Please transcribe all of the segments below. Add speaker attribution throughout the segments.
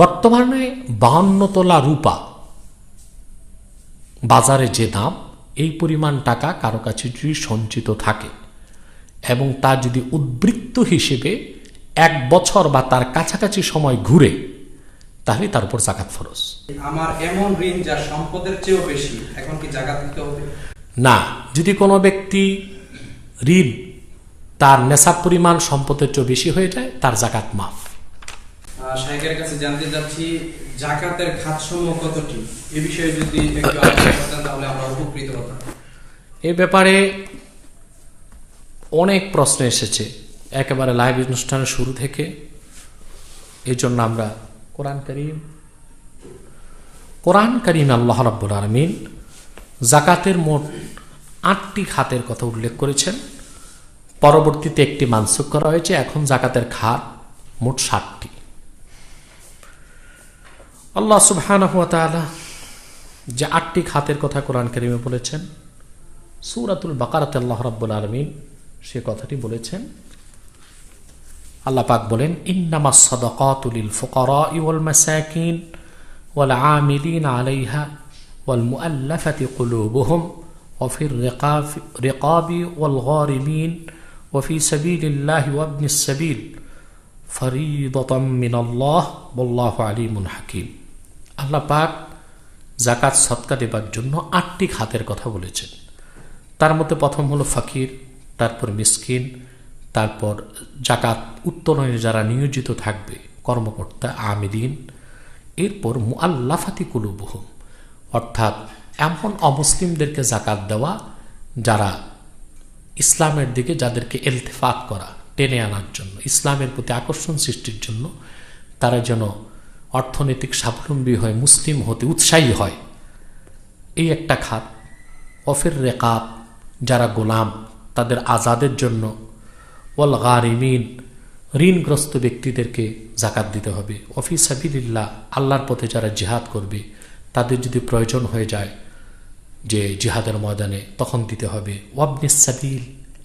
Speaker 1: বর্তমানে 52 তোলা রূপা বাজারে যে দাম, এই পরিমাণ টাকা কারো কাছে যদি সঞ্চিত থাকে এবং তা যদি উদ্বৃত্ত হিসেবে 1 বছর বা তার কাছাকাছি সময় ঘুরে, তাহলে তার উপর যাকাত ফরজ।
Speaker 2: আমার এমন ঋণ যা সম্পদের চেয়েও বেশি, এখন কি যাকাত দিতে হবে?
Speaker 1: না, যদি কোনো ব্যক্তি ঋণ তার নেশাব পরিমাণ সম্পদের চেয়ে বেশি হয়ে যায়, তার যাকাত মাফ।
Speaker 2: শাইখের কাছে জানতে যাচ্ছি, যাকাতের খাতসমূহ কতটি, এ বিষয়ে যদি একটু আলোচনা করতেন তাহলে আমরা উপকৃত হতাম।
Speaker 1: এ ব্যাপারে অনেক প্রশ্ন এসেছে একেবারে লাইভ অনুষ্ঠানের শুরু থেকে। এই জন্য আমরা কোরআন কারীম আল্লাহ রাব্বুল আলামিন যাকাতের মোট 8টি খাতের কথা উল্লেখ করেছেন। পরবর্তীতে একটি মানসুখ করা হয়েছে। এখন যাকাতের খাত মোট 7টি। আল্লাহ সুবহানাহু ওয়া তাআলা যে 8টি খাতের কথা কোরআন কারীমে বলেছেন, সূরাতুল বাকারাতে আল্লাহ রাব্বুল আলামিন সে কথাটি বলেছেন। আল্লাহ পাক বলেন, ইন্নামাস সাদাকাতু লিল ফুকারা'i ওয়াল মাসাকিন ওয়াল আমিলিনা আলাইহা ওয়াল মুআল্লাফাতি কুলুবুহুম ওয়া ফির রিকাবি ওয়াল গারিমিন ওয়া ফি সাবিলিল্লাহি ওয়া ইবনিস সাবিল ফরিদাতাম মিনাল্লাহ ওয়াল্লাহু আলিমুন হাকীম। আল্লাহ পাক যাকাত সদকা দেবার জন্য 8টি খাতের কথা বলেছেন। তার মধ্যে প্রথম হলো ফকির, তারপর মিসকিন, তারপর যাকাত উত্তোলনে যারা নিয়োজিত থাকবে কর্মকর্তা আমিলিন, এরপর মুআল্লাফাতি কুলুবুহুম অর্থাৎ এমন অমুসলিমদেরকে যাকাত দেওয়া যারা ইসলামের দিকে, যাদেরকে ইলতিফাত করা, টেনে আনার জন্য, ইসলামের প্রতি আকর্ষণ সৃষ্টির জন্য তারা যেন অর্থনৈতিক স্বাবলম্বী হয়, মুসলিম হতে উৎসাহী হয়, এই একটা খাত। অফির রেকাব, যারা গোলাম তাদের আজাদের জন্য, ওয়াল গারিমিন ঋণগ্রস্ত ব্যক্তিদেরকে যাকাত দিতে হবে। ওফি সাবিলিল্লাহ আল্লাহর পথে যারা জিহাদ করবে, তাদের যদি প্রয়োজন হয়ে যায় যে জিহাদের ময়দানে, তখন দিতে হবে। ওয়াবনিস সাবিল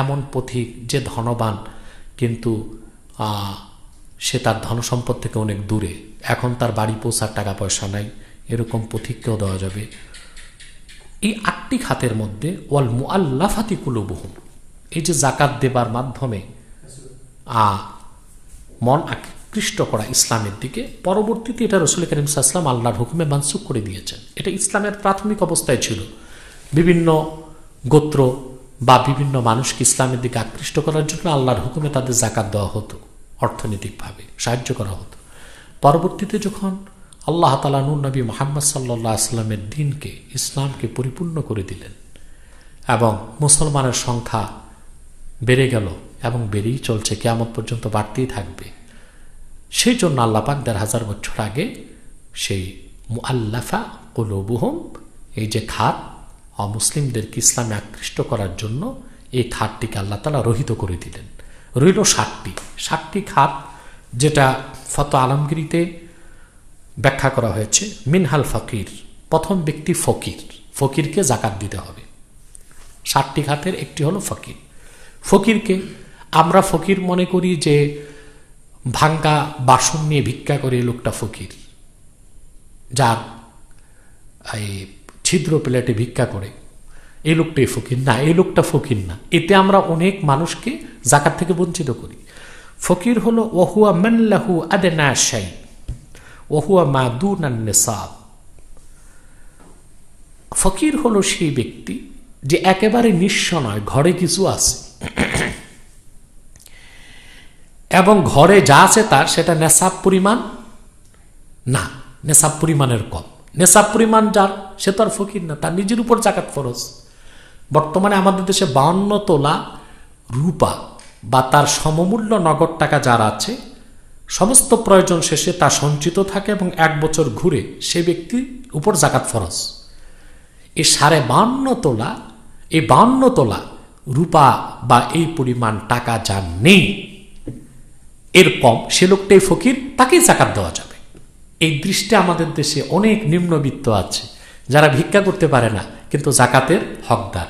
Speaker 1: এমন পথিক যে ধনবান কিন্তু সে তার ধনসম্পদ থেকে অনেক দূরে, এখন তার বাড়ি পৌঁছার টাকা পয়সা নাই, এরকম পথিককেও দেওয়া যাবে। এই 8টি খাতের মধ্যে ওয়াল মুআল্লাফাতি কুলুবুহুম, এই যে যাকাত দেবার মাধ্যমে মন আকৃষ্ট করা ইসলামের দিকে, পরবর্তীতে এটা রাসূল কারীম সাল্লাল্লাহু আলাইহি ওয়াসাল্লাম আল্লাহর হুকুমে মানসুখ করে দিয়েছেন। এটা ইসলামের প্রাথমিক অবস্থায় ছিল। বিভিন্ন গোত্র বা বিভিন্ন মানুষকে ইসলামের দিকে আকৃষ্ট করার জন্য আল্লাহর হুকুমে তাদের যাকাত দেওয়া হতো, অর্থনৈতিকভাবে সাহায্য করা হতো। পরবর্তীতে যখন আল্লাহ তাআলা নূর নবী মুহাম্মদ সাল্লাল্লাহু আলাইহি ওয়াসাল্লামের দ্বীনকে, ইসলামকে পরিপূর্ণ করে দিলেন এবং মুসলমানের সংখ্যা বেড়ে গেল এবং বেড়েই চলছে, কিয়ামত পর্যন্ত বাড়তেই থাকবে, সেই জন্য আল্লাহ পাক ১,৫০০ বছর আগে সেই মুআল্লাফা কুলুবুহুম, এই যে খাত অমুসলিমদেরকে ইসলামে আকৃষ্ট করার জন্য, এই খাতটিকে আল্লাহ তাআলা রহিত করে দিলেন। রইল 7টি খাত, যেটা ফতোয়া আলমগীরিতে ব্যাখ্যা করা হয়েছে। মিনহাল ফকির, প্রথম ব্যক্তি ফকির, ফকিরকে যাকাত দিতে হবে। 7টি খাতের একটি হলো ফকির। ফকিরকে আমরা ফকির মনে করি যে ভাঙ্গা বাসন নিয়ে ভিক্ষা করে লোকটা ফকির, যার এই ছিদ্র প্লেটে ভিক্ষা করে এই লোকটাই ফকির। না, এই লোকটা ফকির না, এতে আমরা অনেক মানুষকে যাকাত থেকে বঞ্চিত করি। ফকির হলো ওহুয়া মান লাহু আদনা শাই ওহুয়া মা দুনান নিসাব। ফকির হলো সেই ব্যক্তি যে একেবারে নিঃস্ব নয়, ঘরে কিছু আছে এবং ঘরে যা আছে তার সেটা নেশাব পরিমাণ না, নেশাব পরিমাণের কম। নেশাব পরিমাণ যার, সে তো আর ফকির না, তার নিজের উপর যাকাত ফরজ। বর্তমানে আমাদের দেশে 52 তোলা রূপা বা তার সমমূল্য নগদ টাকা যার আছে, সমস্ত প্রয়োজন শেষে তা সঞ্চিত থাকে এবং 1 বছর ঘুরে সে ব্যক্তির উপর যাকাত ফরজ। এই 52.5 তোলা, এই 52 তোলা রূপা বা এই পরিমাণ টাকা যার নেই, এর কম, সে লোকটাই ফকির, তাকেই যাকাত দেওয়া যাবে। এই দৃষ্টি আমাদের দেশে অনেক নিম্নবিত্ত আছে যারা ভিক্ষা করতে পারে না কিন্তু যাকাতের হকদার,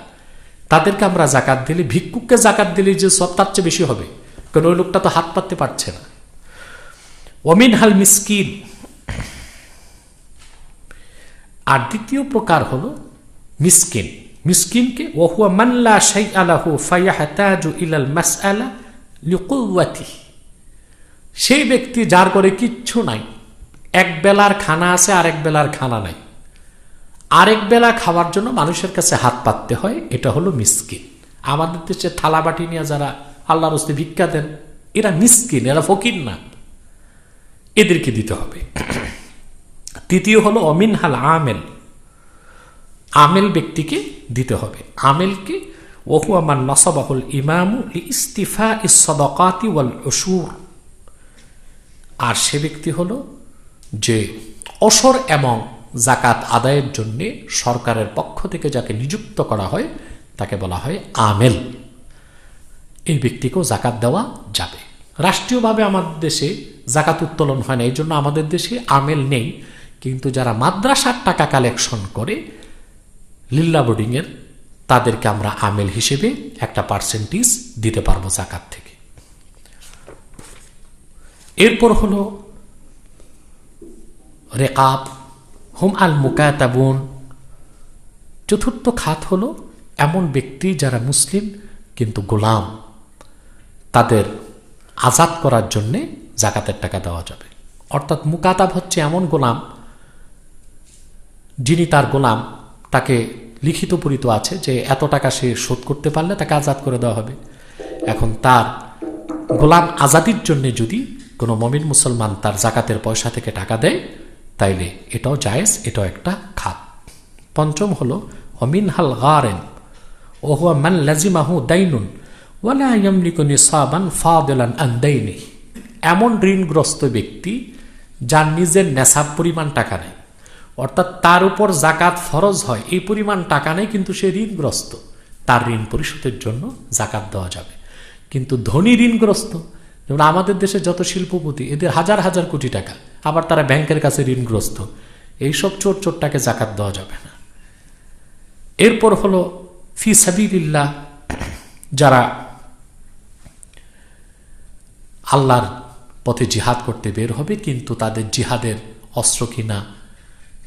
Speaker 1: তাদেরকে আমরা যাকাত দিলে, ভিক্ষুককে যাকাত দিলে যে সব তার চেয়ে বেশি হবে, কারণ ওই লোকটা তো হাত পাততে পারছে না। ওমিন হাল মিসকিন, আর দ্বিতীয় প্রকার হলো মিসকিন। মিসকিনকে ওহুয়া মান লা শাইআ লাহু ফায়াহতাজু ইলাল মাসআলা লিকুওয়াতিহি, সেই ব্যক্তি যার করে কিচ্ছু নাই, এক বেলার খানা আছে আরেক বেলার খানা নাই, আরেক বেলা খাওয়ার জন্য মানুষের কাছে হাত পাততে হয়, এটা হলো মিসকিন। আমাদের দেশে থালা বাটি নিয়ে যারা আল্লাহর রাস্তায় ভিক্ষা দেন এরা মিসকিন, এরা ফকির না, এদেরকে দিতে হবে। তৃতীয় হলো অমিনহাল আমেল, আমেল ব্যক্তিকে দিতে হবে। আমেলকে ওহুয়া মান নাসাবাহুল ইমামু লিইস্তিফাইস সাদাকাতি ওয়াল উশুর, আর সে ব্যক্তি হলো যে ওশর এবং জাকাত আদায়ের জন্য সরকারের পক্ষ থেকে যাকে নিযুক্ত করা হয় তাকে বলা হয় আমেল। এই ব্যক্তিকেও জাকাত দেওয়া যাবে। রাষ্ট্রীয়ভাবে আমাদের দেশে জাকাত উত্তোলন হয় না, এই জন্য আমাদের দেশে আমেল নেই, কিন্তু যারা মাদ্রাসার টাকা কালেকশন করে লিল্লা বোর্ডিংয়ের, তাদেরকে আমরা আমেল হিসেবে একটা পার্সেন্টেজ দিতে পারবো জাকাত থেকে। এরপর হলো রেকাব হুম আল মুকাতাবুন। চতুর্থ খাত হলো এমন ব্যক্তি যারা মুসলিম কিন্তু গোলাম, তাদের আজাদ করার জন্যে জাকাতের টাকা দেওয়া যাবে। অর্থাৎ মুকাতাব হচ্ছে এমন গোলাম যিনি তার গোলাম, তাকে লিখিত পরিত আছে যে এত টাকা সে শোধ করতে পারলে তাকে আজাদ করে দেওয়া হবে। এখন তার গোলাম আজাদির জন্য যদি কোনো মমিন মুসলমান তার জাকাতের পয়সা থেকে টাকা দেয় তাইলে এটাও জায়েজ, এটাও একটা খাত। পঞ্চম হলো অমিনহাল গারেন ওহুয়া মান লাজিমাহু দাইনুন ওয়ালা ইয়ামলিকু নিসাবান ফাদিলান আন দাইনিহি, এমন ঋণগ্রস্ত ব্যক্তি যার নিজের নেশাব পরিমাণ টাকা নেই, অর্থাৎ তার উপর জাকাত ফরজ হয় এই পরিমাণ টাকা নেই, কিন্তু সে ঋণগ্রস্ত, তার ঋণ পরিশোধের জন্য জাকাত দেওয়া যাবে। কিন্তু ধনী ঋণগ্রস্ত, যেমন আমাদের দেশে যত শিল্পপতি এদের হাজার হাজার কোটি টাকা, আবার তারা ব্যাংকের কাছে ঋণগ্রস্ত, এইসব চোর চোরটাকে জাকাত দেওয়া যাবে না। এরপর হলো ফি সাবিলিল্লাহ, যারা আল্লাহর পথে জিহাদ করতে বের হবে কিন্তু তাদের জিহাদের অস্ত্র কিনা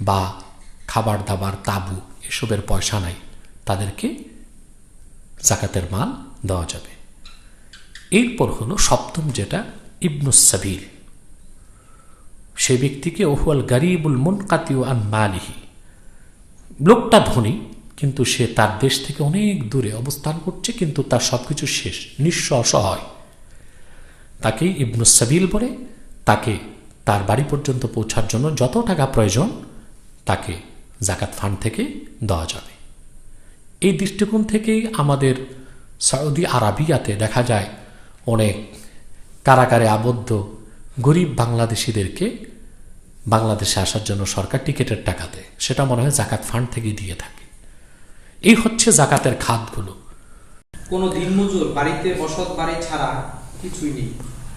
Speaker 1: বা খাবার দাবার তাবু এসবের পয়সা নাই, তাদেরকে জাকাতের মাল দেওয়া যাবে। এরপর হলো সপ্তম যেটা ইবনুস সাবিল, সে ব্যক্তিকে ওহুয়াল গারিবুল মুনকাতিউ আন মালিহি, লোকটা ধনী কিন্তু সে তার দেশ থেকে অনেক দূরে অবস্থান করছে, কিন্তু তার সবকিছু শেষ, নিঃস্ব অসহায়, তাকেই ইবনুস সাবিল বলে। তাকে তার বাড়ি পর্যন্ত পৌঁছার জন্য যত টাকা প্রয়োজন তাকে জাকাত ফান্ড থেকে দেওয়া যাবে। এই দৃষ্টিকোণ থেকেই আমাদের সৌদি আরবিয়াতে দেখা যায় অনেক কারাগারে আবদ্ধ গরিব বাংলাদেশিদেরকে বাংলাদেশে আসার জন্য সরকার টিকিটের টাকা দেয়, সেটা মনে হয় জাকাত ফান্ড থেকে দিয়ে থাকে। এই হচ্ছে জাকাতের খাতগুলো।
Speaker 2: কোনো দিনমজুর বাড়িতে বসত বাড়ি ছাড়া কিছুই নেই,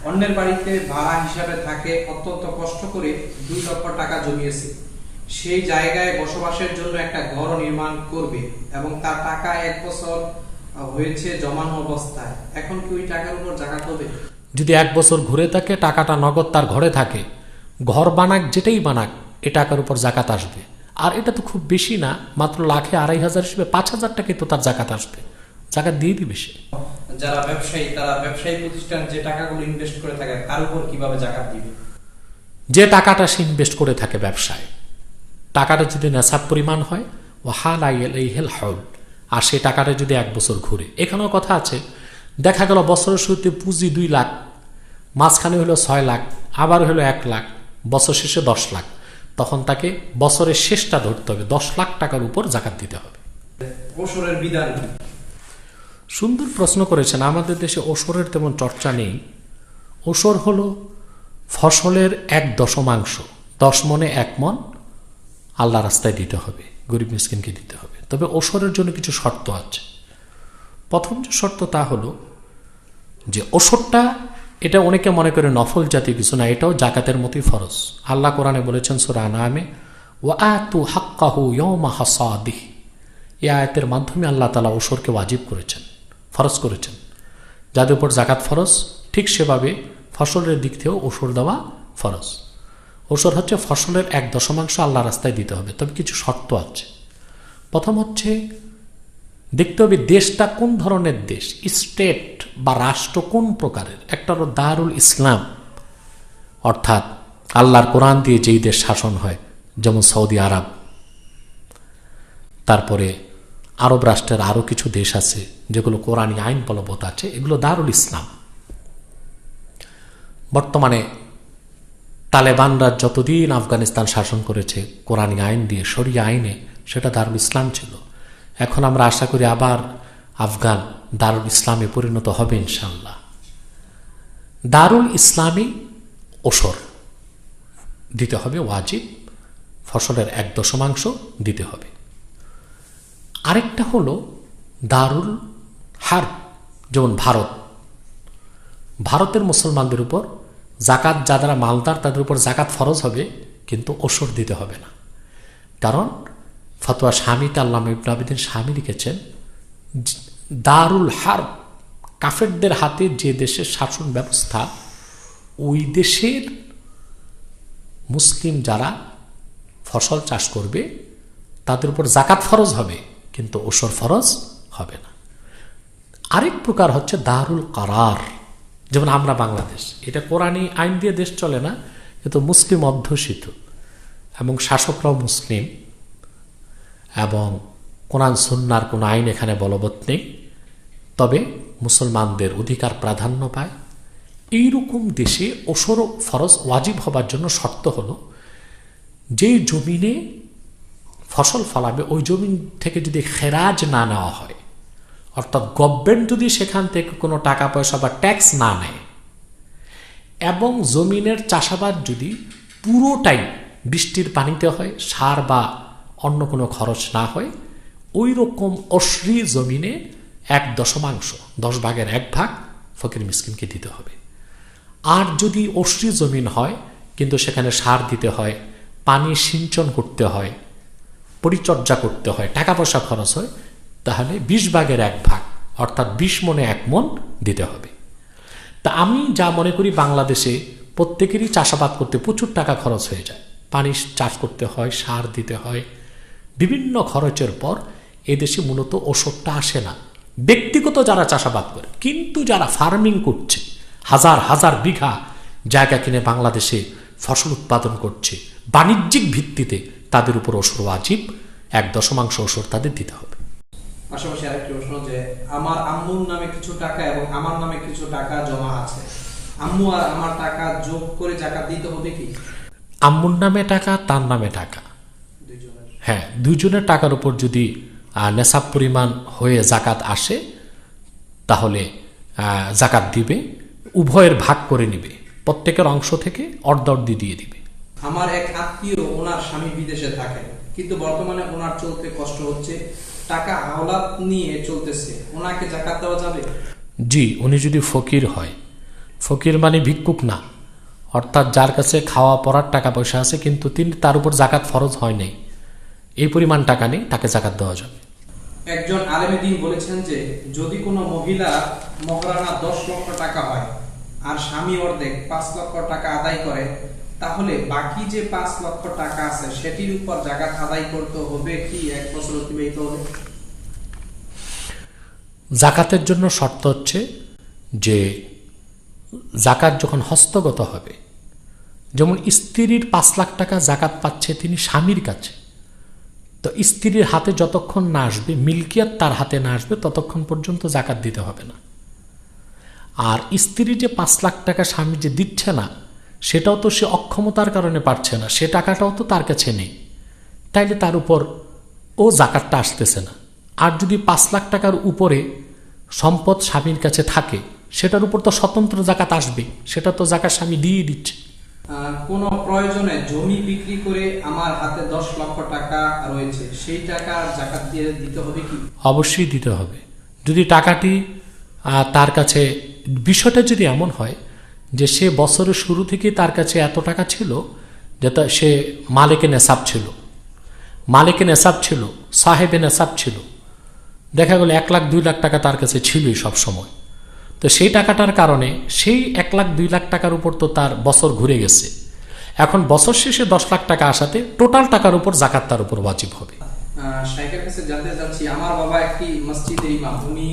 Speaker 2: অন্যের বাড়িতে ভাড়া হিসাবে থাকে, অত্যন্ত কষ্ট করে 2 লক্ষ টাকা জমিয়েছে, সেই জায়গায় বসবাসের জন্য একটা ঘর নির্মাণ করবে এবং তার টাকা 1 বছর হয়েছে জমানো অবস্থায়, এখন কি ওই টাকার উপর জাকাত হবে?
Speaker 1: যদি 1 বছর ঘুরে থাকে, টাকাটা নগদ তার ঘরে থাকে, ঘর বানাক যেটাই বানাক, এ টাকার উপর জাকাত আসবে। আর এটা তো খুব বেশি না, মাত্র লাখে 2,500 হিসেবে 5,000 টাকায় তো তার জাকাত আসবে, জাকাত দিয়ে দিবে সে।
Speaker 2: যারা ব্যবসায়ী, তারা ব্যবসায়ী প্রতিষ্ঠান যে টাকাগুলো ইনভেস্ট করে থাকে তার উপর কিভাবে জাকাত দিবে?
Speaker 1: যে টাকাটা সে ইনভেস্ট করে থাকে ব্যবসায়, টাকাটা যদি নেশাব পরিমাণ হয় ও হাল আইল হাউল, আর সেই টাকাটা যদি 1 বছর ঘুরে, এখানেও কথা আছে, দেখা গেল বছরের শুরুতে পুঁজি 2 লাখ, মাঝখানে হলো 6 লাখ, আবার হলো 1 লাখ, বছর শেষে 10 লাখ, তখন তাকে বছরের শেষটা ধরতে হবে, 10 লাখ টাকার উপর জাকাত দিতে হবে।
Speaker 2: ওশরের বিধান কি?
Speaker 1: সুন্দর প্রশ্ন করেছেন। আমাদের দেশে ওশরের তেমন চর্চা নেই। ওশর হলো ফসলের 1/10, 10 মনে 1 মন আল্লাহ রাস্তায় দিতে হবে, গরিব মিসকিনকে দিতে হবে। তবে ওশরের জন্য কিছু শর্ত আছে। প্রথম যে শর্ত তা হলো যে ওশরটা, এটা অনেকে মনে করে নফল জাতীয় কিছু না, এটাও জাকাতের মতোই ফরজ। আল্লাহ কোরআনে বলেছেন সূরা আনআমে, ওয়া আতু হাক্কাহু ইয়াওমা হাসাদিহি, এই আয়াতের মাধ্যমে আল্লাহ তাআলা ওশরকে ওয়াজিব করেছেন, ফরজ করেছেন। যাদের উপর জাকাত ফরজ ঠিক সেভাবে ফসলের দিক থেকেও ওশর দেওয়া ফরজ। ওসর হচ্ছে ফসলের 1/10 আল্লাহ রাস্তায় দিতে হবে, তবে কিছু শর্ত আছে। প্রথম হচ্ছে দেখতে হবে দেশটা কোন ধরনের দেশ, স্টেট বা রাষ্ট্র কোন প্রকারের। একটা হলো দারুল ইসলাম, অর্থাৎ আল্লাহর কোরআন দিয়ে যেই দেশ শাসন হয়, যেমন সৌদি আরব, তারপরে আরব রাষ্ট্রের আরও কিছু দেশ আছে যেগুলো কোরআনী আইন বলবৎ আছে, এগুলো দারুল ইসলাম। বর্তমানে তালেবানরা যতদিন আফগানিস্তান শাসন করেছে কোরআনী আইন দিয়ে, শরিয়া আইনে, সেটা দারুল ইসলাম ছিল। এখন আমরা আশা করি আবার আফগান দারুল ইসলামে পরিণত হবে ইনশাআল্লাহ। দারুল ইসলামী ওসর দিতে হবে ওয়াজিব, ফসলের 1/10 দিতে হবে। আরেকটা হলো দারুল হারব, যেমন ভারতের মুসলমানদের উপর জাকাত, যারা মালদার তাদের উপর জাকাত ফরজ হবে, কিন্তু ওসর দিতে হবে না। কারণ ফতোয়া স্বামীতে আল্লামা ইবনে আবিদিন স্বামী লিখেছেন, দারুল হারব কাফেরদের হাতে যে দেশের শাসন ব্যবস্থা, ওই দেশের মুসলিম যারা ফসল চাষ করবে তাদের উপর জাকাত ফরজ হবে, কিন্তু ওসর ফরজ হবে না। আরেক প্রকার হচ্ছে দারুল কারার, যেমন আমরা বাংলাদেশ, এটা কোরআনী আইন দিয়ে দেশ চলে না, কিন্তু মুসলিম অধ্যুষিত এবং শাসকরাও মুসলিম, এবং কোরআন সুন্নাহর কোন আইন এখানে বলবৎ নেই, তবে মুসলমানদের অধিকার প্রাধান্য পায়। এইরকম দেশে ওসর ফরজ ওয়াজিব হবার জন্য শর্ত হলো, যে জমিনে ফসল ফলাবে ওই জমিন থেকে যদি খেরাজ না নেওয়া হয়, অর্থাৎ গভর্নমেন্ট যদি সেখান থেকে কোনো টাকা পয়সা বা ট্যাক্স না নেয়, এবং জমিনের চাষাবাদ যদি পুরোটাই বৃষ্টির পানিতে হয়, সার বা অন্য কোনো খরচ না হয়, ওই রকম অশ্রী জমিনে 1/10, 10 ভাগের 1 ভাগ ফকির মিসকিনকে দিতে হবে। আর যদি অশ্রী জমিন হয়, কিন্তু সেখানে সার দিতে হয়, পানি সিঞ্চন করতে হয়, পরিচর্যা করতে হয়, টাকা পয়সা খরচ হয়, তাহলে 20 ভাগের 1 ভাগ, অর্থাৎ 20 মণে 1 মণ দিতে হবে। তা আমি যা মনে করি, বাংলাদেশে প্রত্যেকেরই চাষাবাদ করতে প্রচুর টাকা খরচ হয়ে যায়, পানি চাষ করতে হয়, সার দিতে হয়, বিভিন্ন খরচের পর এদেশে মূলত ওষুধটা আসে না ব্যক্তিগত যারা চাষাবাদ করে। কিন্তু যারা ফার্মিং করছে, হাজার হাজার বিঘা জায়গা কিনে বাংলাদেশে ফসল উৎপাদন করছে বাণিজ্যিক ভিত্তিতে, তাদের উপর ওসর ওয়াজিব, 1/10 ওসর তাদের দিতে হবে।
Speaker 2: পাশাপাশি আরেকটি প্রশ্ন, যে আমার আম্মুর নামে কিছু টাকা এবং আমার নামে কিছু টাকা জমা আছে, আম্মু আর আমার টাকা যোগ করে জাকাত দিতে হবে কি?
Speaker 1: আম্মুর নামে টাকা, তার নামে টাকা, হ্যাঁ, দুইজনের টাকার উপর যদি নেশাব পরিমাণ হয়ে জাকাত আসে, তাহলে জাকাত দিবে, উভয়ের ভাগ করে নিবে, প্রত্যেকের অংশ থেকে অর্ধ-অর্ধি দিয়ে দিবে।
Speaker 2: আমার এক আত্মীয়, ওনার স্বামী বিদেশে থাকে, কিন্তু বর্তমানে ওনার চলতে কষ্ট হচ্ছে, টাকা হাওলাত নিয়ে চলতেছে, ওনাকে জাকাত দেওয়া যাবে?
Speaker 1: জি, উনি যদি ফকির হয়, ফকির মানে ভিক্ষুক না, অর্থাৎ যার কাছে খাওয়া পড়ার টাকা পয়সা আছে, কিন্তু তিনি তার উপর জাকাত ফরজ হয় নাই, এই পরিমাণ টাকা নেই, তাকে জাকাত দেওয়া যাবে।
Speaker 2: একজন আলেমে দ্বীন বলেছেন যে যদি কোনো মহিলা মহারানা 10 লক্ষ টাকা হয় আর স্বামী অর্ধেক 5 লক্ষ টাকা আদায় করে, তাহলে বাকি যে 5 লক্ষ টাকা আছে সেটির উপর জাকাত আদায় করতে হবে কি 1 বছর অতিবাহিত হবে?
Speaker 1: জাকাতের জন্য শর্ত হচ্ছে যে জাকাত যখন হস্তগত হবে, যেমন স্ত্রীর 5 লাখ টাকা জাকাত পাচ্ছে তিনি স্বামীর কাছে, তো স্ত্রীর হাতে যতক্ষণ না আসবে, মিলকিয়াত তার হাতে না আসবে, ততক্ষণ পর্যন্ত জাকাত দিতে হবে না। আর স্ত্রী যে 5 লাখ টাকা স্বামী যে দিচ্ছে না, সেটাও তো সে অক্ষমতার কারণে পারছে না, সে টাকাটাও তো তার কাছে নেই, তাইলে তার উপর ও জাকাতটা আসতেছে না। আর যদি 5 লাখ টাকার উপরে সম্পদ স্বামীর কাছে থাকে, সেটার উপর তো স্বতন্ত্র জাকাত আসবে, সেটা তো জাকাত স্বামী দিয়ে দিচ্ছে।
Speaker 2: কোন প্রয়োজনে জমি বিক্রি করে আমার হাতে 10 লক্ষ টাকা রয়েছে, সেই টাকা জাকাত দিয়ে দিতে হবে কি? অবশ্যই
Speaker 1: দিতে হবে। যদি টাকাটি তার কাছে, বিষয়টা যদি এমন হয় যে সে বছরের শুরু থেকে তার কাছে এত টাকা ছিল, যেটা সে মালিকে নেশাব ছিল, সাহেবে নেশাব ছিল, দেখা গেল 1 লাখ 2 লাখ টাকা তার কাছে ছিলই সব সময়, তো সেই টাকাটার কারণে সেই 1 লাখ 2 লাখ টাকার উপর তো তার বছর ঘুরে গেছে। এখন বছর শেষে 10 লাখ টাকা আসাতে টোটাল টাকার উপর জাকাত তার উপর ওয়াজিব হবে।
Speaker 2: শাইখের কাছে জানতে চাচ্ছি, আমার বাবা একটি মসজিদের ইমাম, উনি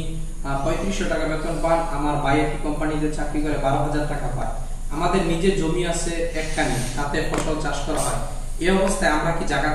Speaker 2: 3500 টাকা বেতন পান, আমার ভাই একটি কোম্পানিতে চাকরি করে 12,000 টাকা পায়। আমাদের নিজের জমি আছে 1 কানি, তাতে ফসল চাষ করা হয়। এই অবস্থায় আমরা কি জাকাত